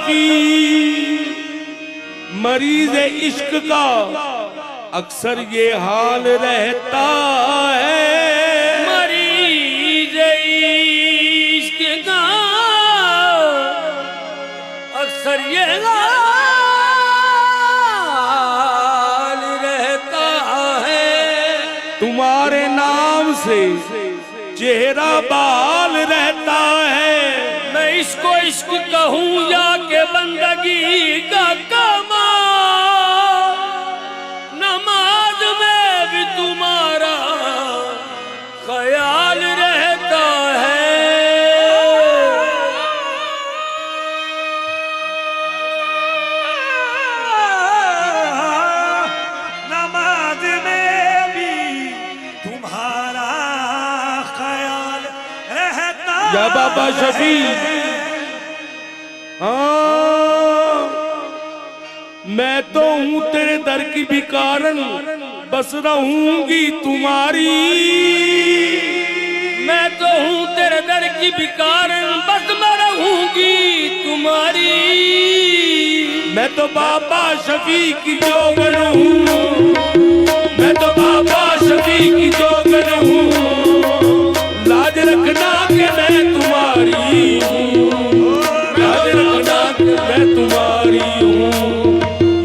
शफी मरीज इश्क का अक्सर ये हाल रहता है। मरीज इश्क का अक्सर ये हाल रहता है। तुम्हारे नाम से चेहरा बाल रहता है। मैं इसको इश्क कहूँ या के बंदगी का कमाल, नमाज में भी तुम्हारा ख्याल रहता है। नमाज में भी तुम्हारा ख्याल रहता या बाबा शफी, हाँ मैं तो हूँ तेरे दर की भिखारन, बस रहूंगी तुम्हारी। मैं तो हूँ तेरे दर की भिखारन, बस मैं रहूंगी तुम्हारी। मैं तो बाबा शफी की जोगन हूँ, मैं तो बाबा शफी की जोगन हूँ। लाज रखना कि मैं तुम्हारी हूँ, लाज रखना कि मैं तुम्हारी हूँ।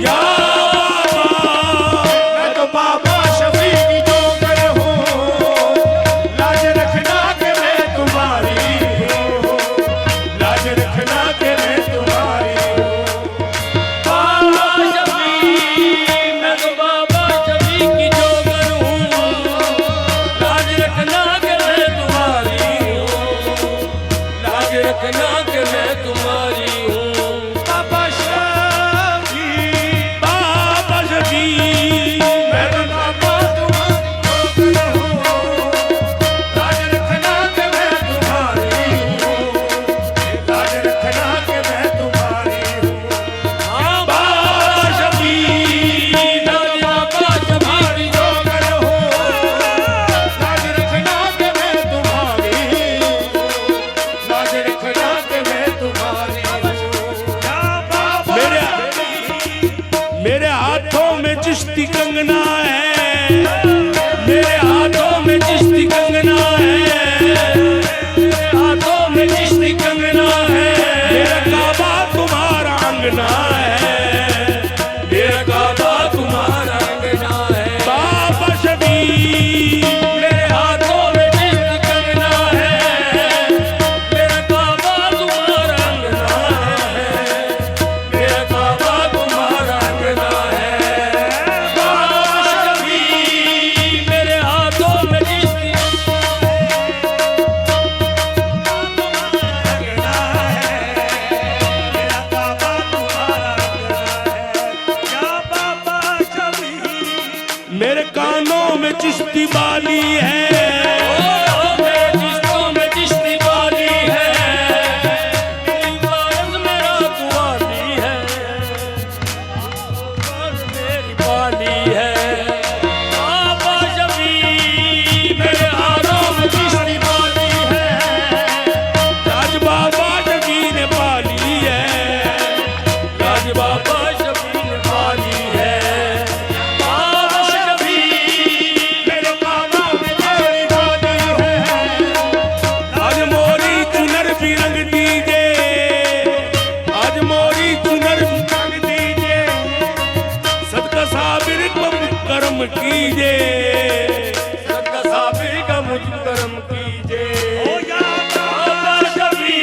या मैं तो बाबा शफी की जोकर हूँ, लाज रखना के मैं तुम्हारी हूँ, लाज रखना के मैं तुम्हारी हूँ। बाबा शफी, मैं तो बाबा शफी की जोगर हूँ, लाज रखना के मैं तुम्हारी हूँ, लाज रखना के मैं तुम्हारी हूँ। बाबा शफी, बाबा शफी, मैं तो बाबा तुम्हारी जोकर हूँ, लाज रखना के मैं तुम्हारी हूँ, लाज रखना के मैं तुम्हारी हूँ। हाँ बाबा शफी, मैं तो बाबा शफी की जोगर हूँ, लाज रखना के मैं तुम्हारी, लाज रखना के मैं तुम्हारी। या बाबा मेरे हाथों में चिश्ती कंगना है, मेरे हाथों में चिश्ती कंगना है, मेरे हाथों में चिश्ती कंगना है। मेरा काबा तुम्हारा अंगना है, मेरा काबा तुम्हारा अंगना है। बाबा शफी। मेरे हाथों में चिश्ती कंगना है, मेरा काबा तुम्हारा अंगना है, मेरा काबा तुम्हारा अंगना है। बाबा शफी, मेरे हाथों में चिश्ती अंगना है, मेरा काबा तुम्हारा अंगना है। या बाबा शफी, मेरे कानों में चिश्ती बाली है, मेरे चिश्तों में चिश्ती बाली है, मेरी बारस मेरा दुआली है, बारस मेरी बाली है। बाबा शफी, मेरे हाथों में चिश्ती बाली है, राज बाबा शफी ने पाली है, राज बाबा शफी ने बाली है। बाबा शफी, मेरे काबा में तेरी बानी है। आज मोरी चुनर भी रंग दीजे, आज मोरी चुनर भी रंग दीजे। सदका साबिर को करम कीजे, सदका साबिर का मुझ करम कीजिए। ओ या बाबा शफी,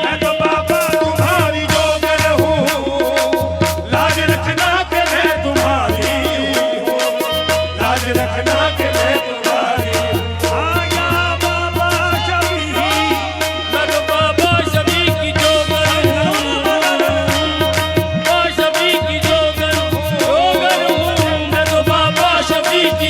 मैं तो बाबा तुम्हारी जोगर हूँ, लाज रखना के मैं तुम्हारी हूँ, लाज रखना के मैं तुम्हारी हूँ। हाँ या बाबा शफी, मैं तो बाबा शफी की जोगर हूँ, बाबा शफी की जोगर हूँ, मैं तो बाबा शफी की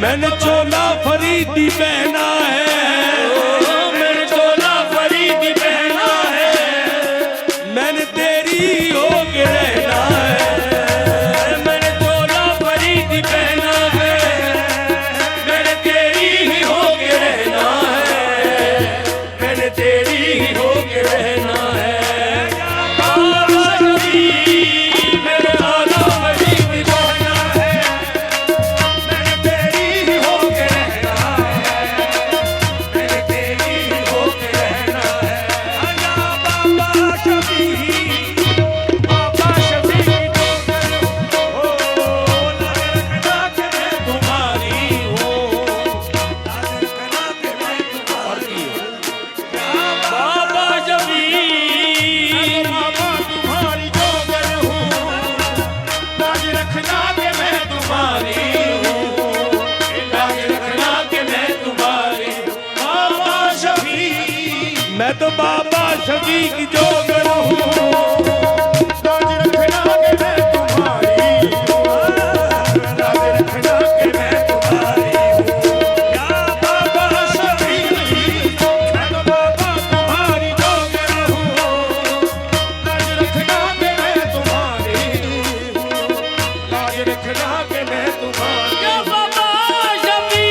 मैंने चोला फरीदी पहना है, मैंने चोला फरीदी पहना है, मैंने तेरी होके रहना है। मैंने चोला फरीदी पहना है, मैंने तेरी ही होके रहना है, मैंने तेरी ही होके रहना है। बाबा शफी मेरे आला फरीदी पहना है, मैंने तेरी ही होके रहना है, मैंने तेरी ही होके रहना है। आजा बाबा शफी हो, लाज रखना कि मैं तुम्हारी हूँ, लाज रखना कि मैं तुम्हारी हूँ। बाबा शफी बाबा तुम्हारी जोगर हूँ, लाज रखना कि मैं तुम्हारी हूँ, लाज रखना कि मैं तुम्हारी हूँ। बाबा शफी मैं तो बाबा शफी की जोगर हूँ, लाज रखना कि मैं तुम्हारी हूँ, लाज रखना कि मैं तुम्हारी हूँ। या बाबा शफी मैं तो बाबा तुम्हारी जोगर हूँ, लाज रखना कि मैं तुम्हारी हूँ, लाज रखना कि मैं तुम्हारी या बाबा शफी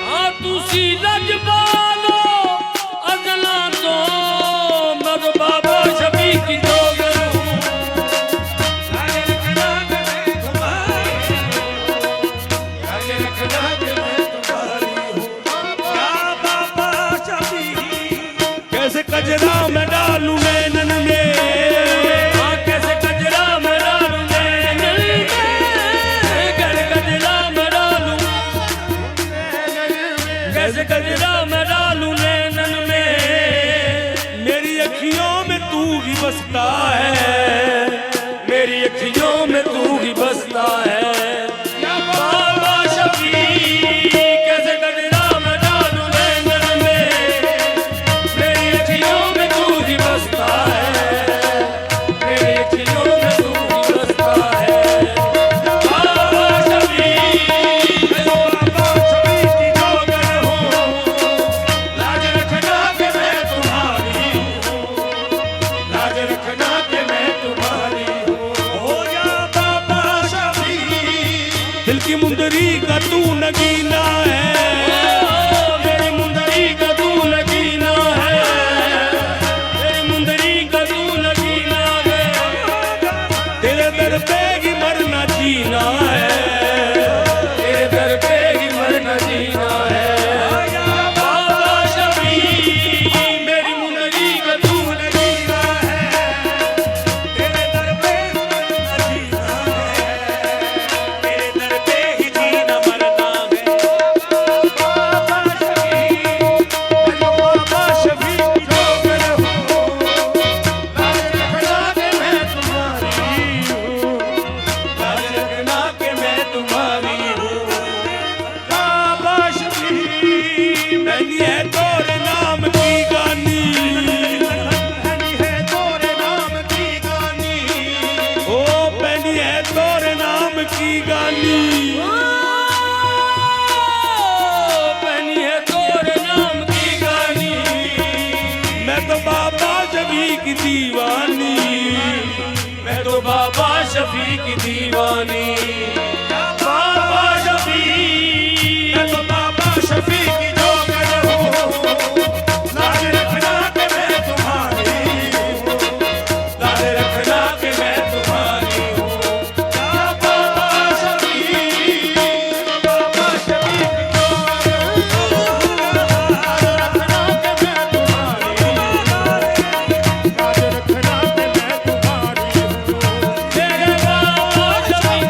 हाँ तुसी लजपालो अदला तो मैं तो बाबा शफी की जोगर हूँ। लाज रखना कि मैं तुम्हारी हूँ, लाज रखना कि मैं तुम्हारी हूँ। या बाबा शफी कैसे कजरा मैं डालूं नैनन में, हाँ कैसे कजरा मैं डालूं नैनन में, कैसे कजरा मैं डालूं, कैसे कजरा मैं डालूं नैनन में। मेरी अखियों में तू ही बसता है, मेरी अखियों में तू ही बसता है। बाबा शफी कैसे कजरा मैं डालूं नैनन में, मेरी अखियों में तू ही बसता है, मेरी अखियों में तू ही बसता है। बाबा शफी मैं तो बाबा शफी की जोगर हूँ, लाज रखना कि मैं तुम्हारी हूँ, लाज रखना कि मैं तुम्हारी हूँ। हो जा बाबा शफी दिल की मुंदरी का तू नगीना है, मेरी मुंदरी का तू नगीना है, मेरी मुंदरी का तू नगीना है। तेरे दर पे ही मरना जीना है, तेरे दर पे ही मरना जीना है। बाबा शफी मेरी मुंदरी का तू जीना है, तेरे दर पे मरना जीना है, तेरे दर पे ही जीना मरना है। बाबा शफी मैं तो बाबा शफी की जोगर हूँ, लाज रखना कि मैं तुम्हारी हूँ, लाज रखना कि मैं तुम्हारी हूँ। बाबा शफी मैंने है तोरे नाम की गानी, धनी है तोरे नाम की गानी, ओ पैनी है तोरे नाम की गानी। पहनी है तोरे नाम की गानी, मैं तो बाबा शफी की दीवानी, मैं तो बाबा शफी की दीवानी। बाबा शफी मैं तो बाबा शफी की जोगर हूँ, लाज रखना कि मैं तुम्हारी हूँ, लाज रखना कि मैं तुम्हारी हूँ। या बाबा शफी बाबा शफी की जोगर हूँ, लाज रखना कि मैं तुम्हारी हूँ, लाज रखना कि मैं तुम्हारी हूँ। मेरे बाबा शफी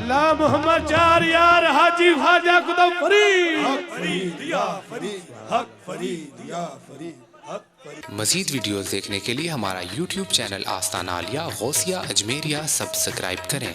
ला मोहम्मद चार यार हाजी ख्वाजा खुदा फरीद हक फरीद या फरीद, हक फरीद या फरीद, हक फरीद। मज़ीद वीडियोज़ देखने के लिए हमारा YouTube channel Astana Aliya Gausiya Ajmeriya subscribe करें।